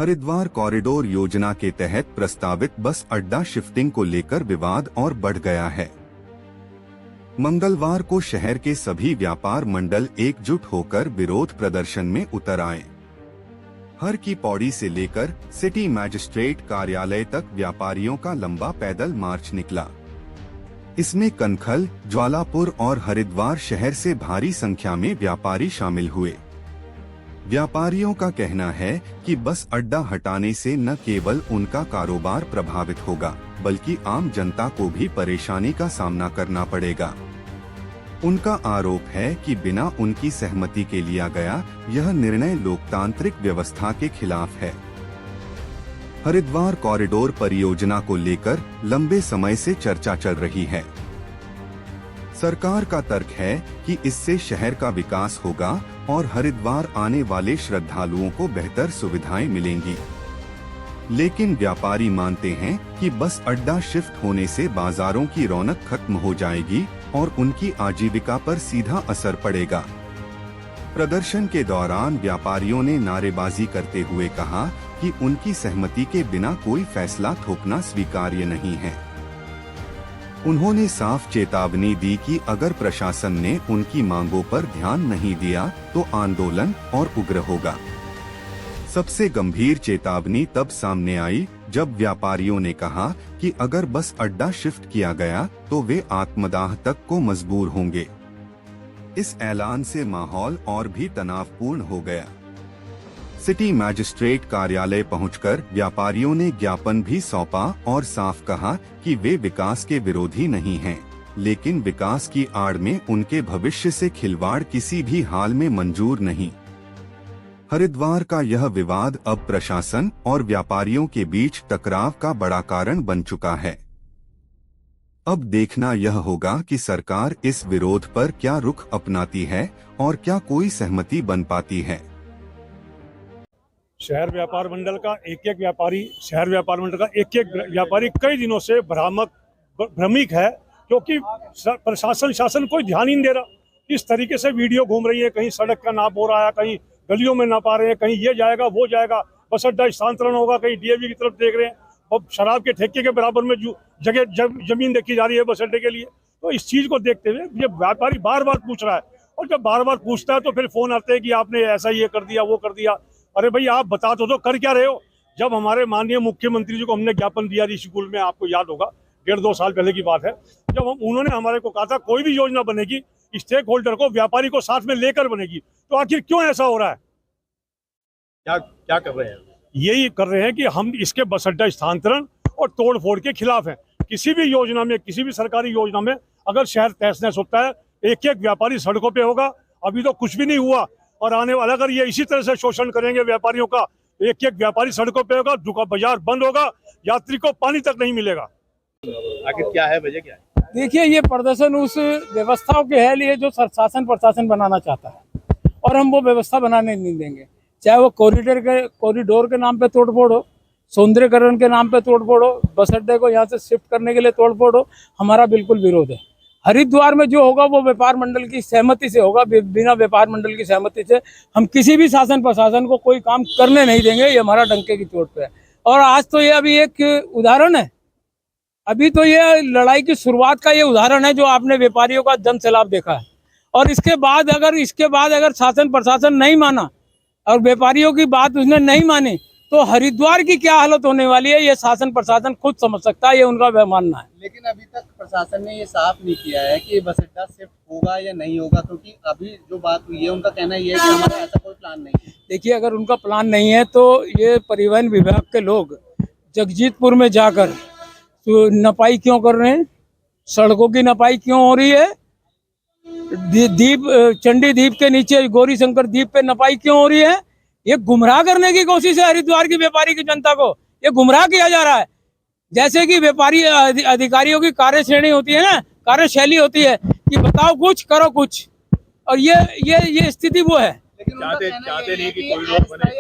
Haridwar corridor योजना के तहत प्रस्तावित बस अड्डा शिफ्टिंग को लेकर विवाद और बढ़ गया है। मंगलवार को शहर के सभी व्यापार मंडल एकजुट होकर विरोध प्रदर्शन में उतर आए। हर की पौड़ी से लेकर सिटी मैजिस्ट्रेट कार्यालय तक व्यापारियों का लंबा पैदल मार्च निकला। इसमें कनखल, ज्वालापुर और हरिद्वार शहर से भारी संख्या में व्यापारी शामिल हुए। व्यापारियों का कहना है कि बस अड्डा हटाने से न केवल उनका कारोबार प्रभावित होगा, बल्कि आम जनता को भी परेशानी का सामना करना पड़ेगा। उनका आरोप है कि बिना उनकी सहमति के लिया गया यह निर्णय लोकतांत्रिक व्यवस्था के खिलाफ है। हरिद्वार कॉरिडोर परियोजना को लेकर लंबे समय से चर्चा चल रही है। सरकार का तर्क है कि इससे शहर का विकास होगा और हरिद्वार आने वाले श्रद्धालुओं को बेहतर सुविधाएं मिलेंगी। लेकिन व्यापारी मानते हैं कि बस अड्डा शिफ्ट होने से बाजारों की रौनक खत्म हो जाएगी और उनकी आजीविका पर सीधा असर पड़ेगा। प्रदर्शन के दौरान व्यापारियों ने नारेबाजी करते हुए कहा कि उनकी सहमति के बिना कोई फैसला थोपना स्वीकार्य नहीं है। उन्होंने साफ चेतावनी दी कि अगर प्रशासन ने उनकी मांगों पर ध्यान नहीं दिया तो आंदोलन और उग्र होगा। सबसे गंभीर चेतावनी तब सामने आई जब व्यापारियों ने कहा कि अगर बस अड्डा शिफ्ट किया गया तो वे आत्मदाह तक को मजबूर होंगे। इस ऐलान से माहौल और भी तनावपूर्ण हो गया। सिटी मैजिस्ट्रेट कार्यालय पहुंचकर व्यापारियों ने ज्ञापन भी सौंपा और साफ कहा कि वे विकास के विरोधी नहीं हैं, लेकिन विकास की आड़ में उनके भविष्य से खिलवाड़ किसी भी हाल में मंजूर नहीं। हरिद्वार का यह विवाद अब प्रशासन और व्यापारियों के बीच टकराव का बड़ा कारण बन चुका है। अब देखना यह होगा कि सरकार इस विरोध पर क्या रुख अपनाती है और क्या कोई सहमति बन पाती है। शहर व्यापार मंडल का एक व्यापारी कई दिनों से भ्रमिक है, क्योंकि प्रशासन शासन कोई ध्यान ही नहीं दे रहा। इस तरीके से वीडियो घूम रही है, कहीं सड़क का नाप हो रहा है, कहीं गलियों में नापा रहे हैं, कहीं ये जाएगा वो जाएगा, बस अड्डा स्थानांतरण होगा, कहीं डीएवी की तरफ देख रहे हैं और शराब के ठेके के बराबर में जमीन देखी जा रही है बस अड्डे के लिए। तो इस चीज को देखते हुए ये व्यापारी बार बार पूछ रहा है, और जब बार बार पूछता है तो फिर फोन आते हैं कि आपने ऐसा ये कर दिया वो कर दिया। अरे भाई आप बता तो दो कर क्या रहे हो। जब हमारे माननीय मुख्यमंत्री जी को हमने ज्ञापन दिया ऋषिकुल में, आपको याद होगा 1.5-2 साल पहले की बात है, जब उन्होंने हमारे को कहा था कोई भी योजना बनेगी स्टेक होल्डर को, व्यापारी को साथ में लेकर बनेगी, तो आखिर क्यों ऐसा हो रहा है? क्या कर रहे हैं? यही कर रहे हैं कि हम इसके बस अड्डा स्थानांतरण और तोड़ फोड़ के खिलाफ हैं। किसी भी योजना में, किसी भी सरकारी योजना में अगर शहर तहस नहस होता है, एक एक व्यापारी सड़कों पे होगा। अभी तो कुछ भी नहीं हुआ, और आने वाला अगर ये इसी तरह से शोषण करेंगे व्यापारियों का, एक एक व्यापारी सड़कों पे होगा, दुकान बाजार बंद होगा, यात्री को पानी तक नहीं मिलेगा। आखिर क्या है, वजह क्या है? देखिए, ये प्रदर्शन उस व्यवस्थाओं के है लिए जो शासन प्रशासन बनाना चाहता है, और हम वो व्यवस्था बनाने नहीं देंगे। चाहे वो कॉरिडोर के नाम पे तोड़फोड़ हो, सौंदर्यकरण के नाम पे तोड़फोड़ हो, बस अड्डे को यहाँ से शिफ्ट करने के लिए तोड़फोड़ हो, हमारा बिल्कुल विरोध है। हरिद्वार में जो होगा वो व्यापार मंडल की सहमति से होगा। बिना व्यापार मंडल की सहमति से हम किसी भी शासन प्रशासन को कोई काम करने नहीं देंगे। ये हमारा डंके की चोट पे है। और आज तो ये अभी एक उदाहरण है, अभी तो ये लड़ाई की शुरुआत का ये उदाहरण है जो आपने व्यापारियों का जन सैलाब देखा है। और इसके बाद अगर शासन प्रशासन नहीं माना और व्यापारियों की बात उसने नहीं मानी, तो हरिद्वार की क्या हालत होने वाली है ये शासन प्रशासन खुद समझ सकता है, ये उनका मानना है। लेकिन अभी तक प्रशासन ने ये साफ नहीं किया है कि बस अड्डा शिफ्ट होगा या नहीं होगा, क्योंकि अभी जो बात हुई है उनका कहना ये है कि हमारा ऐसा कोई प्लान नहीं है। देखिए, अगर उनका प्लान नहीं है तो ये परिवहन विभाग के लोग जगजीतपुर में जाकर तो नपाई क्यों कर रहे हैं, सड़कों की नपाई क्यों हो रही है, चंडी द्वीप के नीचे गौरी शंकर द्वीप पे नपाई क्यों हो रही है, ये गुमराह करने की कोशिश है। हरिद्वार की व्यापारी की जनता को ये गुमराह किया जा रहा है। जैसे कि व्यापारी अधिकारियों की कार्यश्रेणी होती है ना, कार्यशैली होती है कि बताओ कुछ करो कुछ, और ये स्थिति वो है। लेकिन चाहते नहीं कि कोई लोग बने।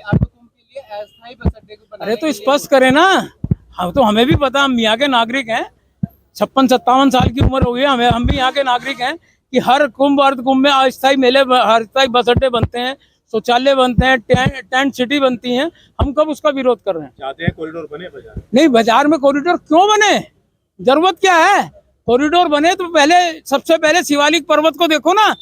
अस्थायी बस अड्डे को बनाने। अरे तो स्पष्ट करे ना, हम तो हमें भी पता, हम यहाँ के नागरिक हैं, 56-57 साल की उम्र हो गई हमें, हम भी यहाँ के नागरिक हैं कि हर कुंभ अर्ध कुंभ में अस्थायी मेले, अस्थायी बस अड्डे बनते हैं, शौचालय बनते हैं, टेंट सिटी बनती हैं, हम कब उसका विरोध कर रहे हैं? चाहते हैं कॉरिडोर बने बाजार में। नहीं, बाजार में कॉरिडोर क्यों बने? जरूरत क्या है? कॉरिडोर बने तो पहले, सबसे पहले शिवालिक पर्वत को देखो ना,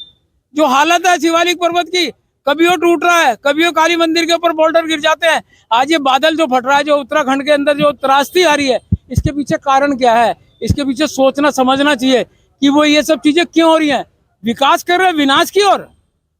जो हालत है शिवालिक पर्वत की। कभी वो टूट रहा है, कभी वो काली मंदिर के ऊपर बोल्डर गिर जाते हैं। आज ये बादल जो फट रहा है, जो उत्तराखंड के अंदर जो त्रासदी आ रही है, इसके पीछे कारण क्या है? इसके पीछे सोचना समझना चाहिए कि वो ये सब चीजें क्यों हो रही हैं। विकास कर रहे हैं विनाश की ओर।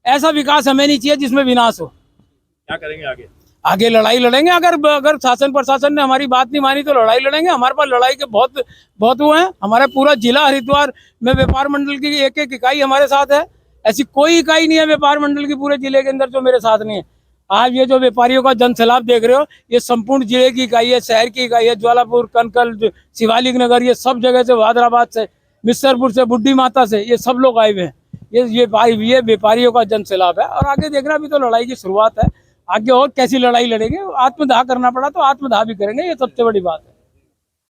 ऐसा विकास हमें नहीं चाहिए जिसमें विनाश हो। क्या करेंगे आगे? आगे लड़ाई लड़ेंगे। अगर शासन प्रशासन ने हमारी बात नहीं मानी तो लड़ाई लड़ेंगे। हमारे पास लड़ाई के बहुत बहुत वो हैं। हमारे पूरा जिला हरिद्वार में व्यापार मंडल की एक एक इकाई हमारे साथ है। ऐसी कोई इकाई नहीं है व्यापार मंडल की पूरे जिले के अंदर जो मेरे साथ नहीं है। आज ये जो व्यापारियों का जनसैलाब देख रहे हो, ये संपूर्ण जिले की इकाई है, शहर की इकाई है। ज्वालापुर, कनकल, शिवालिक नगर, ये सब जगह से, हैदराबाद से, मिसरपुर से, बुड्ढी माता से, ये सब लोग आए हुए हैं। ये व्यापारियों का जनसैलाब है। और आगे देखना, अभी तो लड़ाई की शुरुआत है। आगे और कैसी लड़ाई लड़ेंगे? आत्मदाह करना पड़ा तो आत्मदाह भी करेंगे, ये सबसे बड़ी बात है।